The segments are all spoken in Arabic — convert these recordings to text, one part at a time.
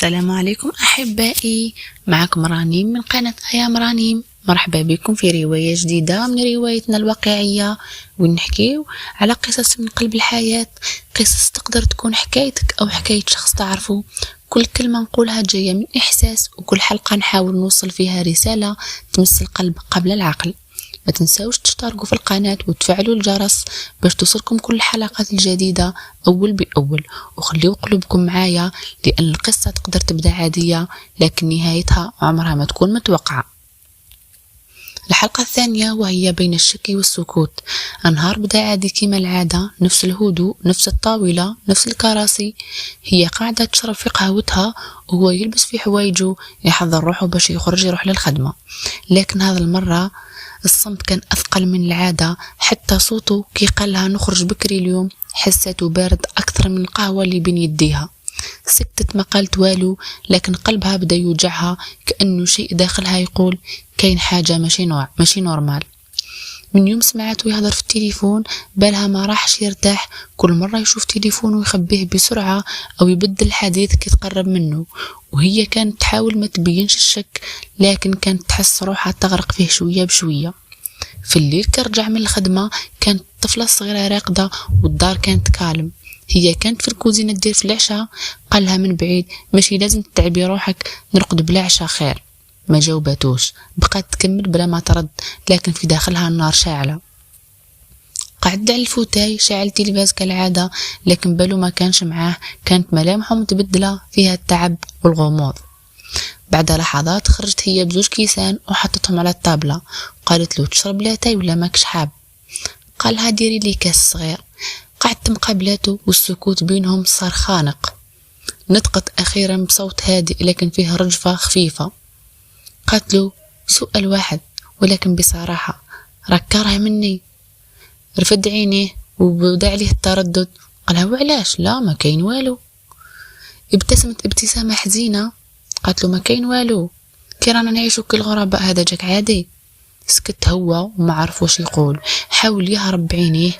السلام عليكم أحبائي، معكم رانيم من قناة أيام رانيم. مرحبا بكم في رواية جديدة من روايتنا الواقعية، ونحكيو على قصص من قلب الحياة. قصص تقدر تكون حكايتك أو حكاية شخص تعرفه. كل كلمة نقولها جاية من إحساس، وكل حلقة نحاول نوصل فيها رسالة تمس القلب قبل العقل. ما تنساوش تشتركوا في القناة وتفعلوا الجرس باش توصلكم كل الحلقات الجديدة أول بأول، وخليوا قلوبكم معايا لأن القصة تقدر تبدأ عادية لكن نهايتها عمرها ما تكون متوقعة. الحلقة الثانية وهي بين الشك والسكوت. النهار بدأ عادي كما العادة، نفس الهدوء، نفس الطاولة، نفس الكراسي. هي قاعدة تشرب في قهوتها وهو يلبس في حوايجه يحضر روحه باش يروح للخدمة. لكن هذا المرة الصمت كان أثقل من العادة، حتى صوته كي قالها نخرج بكري اليوم حسيته بارد أكثر من القهوة اللي بين يديها. سكتت ما قالت والو، لكن قلبها بدأ يوجعها كأنه شيء داخلها يقول كاين حاجة ماشي نورمال. من يوم سمعته يهضر في التليفون بالها ما راحش يرتاح، كل مرة يشوف تليفونه ويخبيه بسرعة أو يبدل الحديث كي تقرب منه. وهي كانت تحاول ما تبينش الشك، لكن كانت تحس روحها تغرق فيه شوية بشوية. في الليل كرجع من الخدمة كانت طفلة صغيرة راقدة والدار كانت كالم. هي كانت في الكوزينة تدير في العشاء، قالها من بعيد ماشي لازم تتعبي روحك، نرقد بلا عشاء خير. ما جاوباتوش، بقات تكمل بلا ما ترد، لكن في داخلها النار شاعلة. قعد على الفوتاي شاعل تلفاز كالعادة، لكن بالو ما كانش معاه، كانت ملامحه متبدلة فيها التعب والغموض. بعد لحظات خرجت هي بزوج كيسان وحطتهم على الطابلة، وقالت له تشرب لاتاي ولا ماكش حاب؟ قالها ديري لي كاس صغير. قعدت مقابلاته والسكوت بينهم صار خانق. نطقت أخيرا بصوت هادئ لكن فيه رجفة خفيفة، قالت له سؤال واحد ولكن بصراحة، راك كاره مني؟ رفد عينيه وبدا عليه التردد، قالها وعلاش؟ لا ما كاين والو. ابتسمت ابتسامة حزينة، قالت له ما كاين والو، كي رانا نعيشو كالغرباء هذا جاك عادي؟ سكت هو وما عرف واش يقول، حاول يهرب بعينيه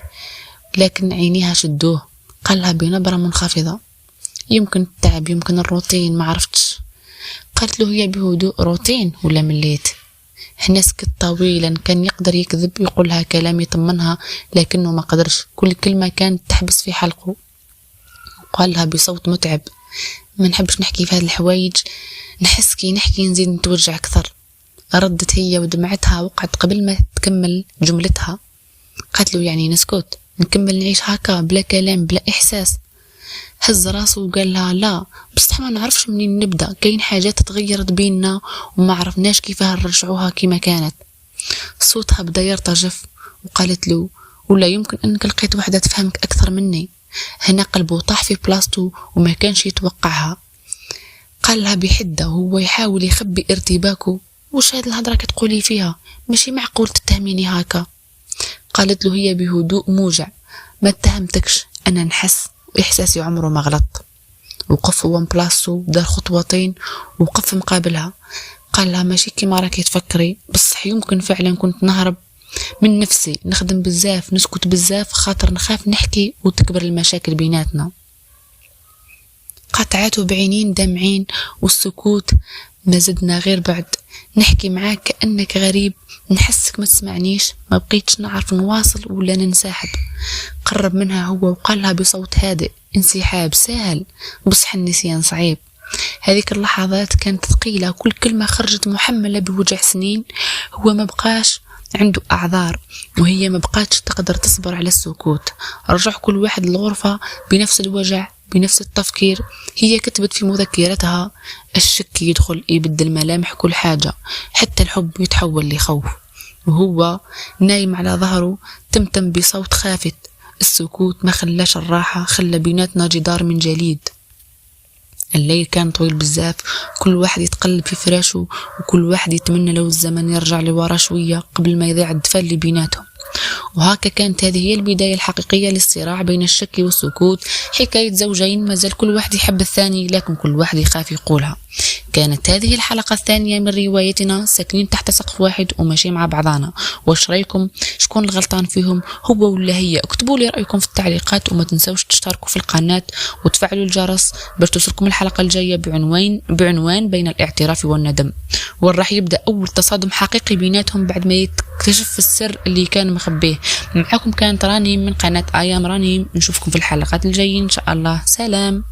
لكن عينيها شدوه. قالها بنبرة منخفضة يمكن التعب يمكن الروتين ما عرفتش. قالت له هي بهدوء روتين ولا مليت؟ هنا سكت طويلا، كان يقدر يكذب يقولها كلام يطمنها لكنه ما قدرش، كل كلمة كانت تحبس في حلقه. قالها بصوت متعب ما نحبش نحكي في هذه الحوايج، نحس كي نحكي نزيد نتوجع أكثر. ردت هي ودمعتها وقعت قبل ما تكمل جملتها. قالت له يعني نسكت نكمل نعيش هكا بلا كلام بلا إحساس؟ هز راسه وقال لها لا بصح ما نعرفش منين نبدأ، كاين حاجات تغيرت بيننا وما عرفناش كيفاه نرجعوها كما كانت. صوتها بدا يرتجف وقالت له ولا يمكن أنك لقيت واحدة تفهمك أكثر مني. هنا قلبه طاح في بلاصته وما كانش يتوقعها. قال لها بحدة وهو يحاول يخبي ارتباكه، وش هاد الهضرة كتقولي فيها؟ ماشي معقول تتهميني هكا. قالت له هي بهدوء موجع ما اتهمتكش، أنا نحس وإحساسي عمره ما غلط. وقف هو مبلاصو دار خطوتين وقف مقابلها. قال لها ماشي كيما راكي تفكري، بصح يمكن فعلا كنت نهرب من نفسي، نخدم بزاف نسكت بزاف خاطر نخاف نحكي وتكبر المشاكل بيناتنا. قطعته بعينين دمعين والسكوت ما زدنا غير بعد. نحكي معاك كأنك غريب، نحسك ما تسمعنيش، ما بقيتش نعرف نواصل ولا ننسحب. قرب منها هو وقالها بصوت هادئ انسحاب سهل بصح النسيان صعيب. هذيك اللحظات كانت ثقيلة، كل كلمة خرجت محملة بوجع سنين. هو ما بقاش عنده أعذار وهي ما بقاتش تقدر تصبر على السكوت. رجع كل واحد للغرفة بنفس الوجع بنفس التفكير. هي كتبت في مذكرتها الشك يدخل يبدل ملامح كل حاجة، حتى الحب يتحول لخوف. وهو نايم على ظهره تمتم بصوت خافت. السكوت ما خلاش الراحة، خلى بيناتنا جدار من جليد. الليل كان طويل بزاف، كل واحد يتقلب في فراشه وكل واحد يتمنى لو الزمن يرجع لورا شوية قبل ما يضيع الدفا اللي بيناتهم. وهكا كانت هذه هي البداية الحقيقية للصراع بين الشك والسكوت، حكاية زوجين مازال كل واحد يحب الثاني لكن كل واحد يخاف يقولها. كانت هذه الحلقة الثانية من روايتنا ساكنين تحت سقف واحد وماشي مع بعضنا. واش رايكم؟ شكون الغلطان فيهم، هو ولا هي؟ اكتبوا لي رأيكم في التعليقات، وما تنسوش تشتركوا في القناة وتفعلوا الجرس باش توصلكم الحلقة الجاية بعنوان بين الاعتراف والندم، وراح يبدأ أول تصادم حقيقي بيناتهم بعد ما يكتشف السر اللي كان مخبيه. معكم كانت رانيم من قناة أيام رانيم، نشوفكم في الحلقات الجايين إن شاء الله. سلام.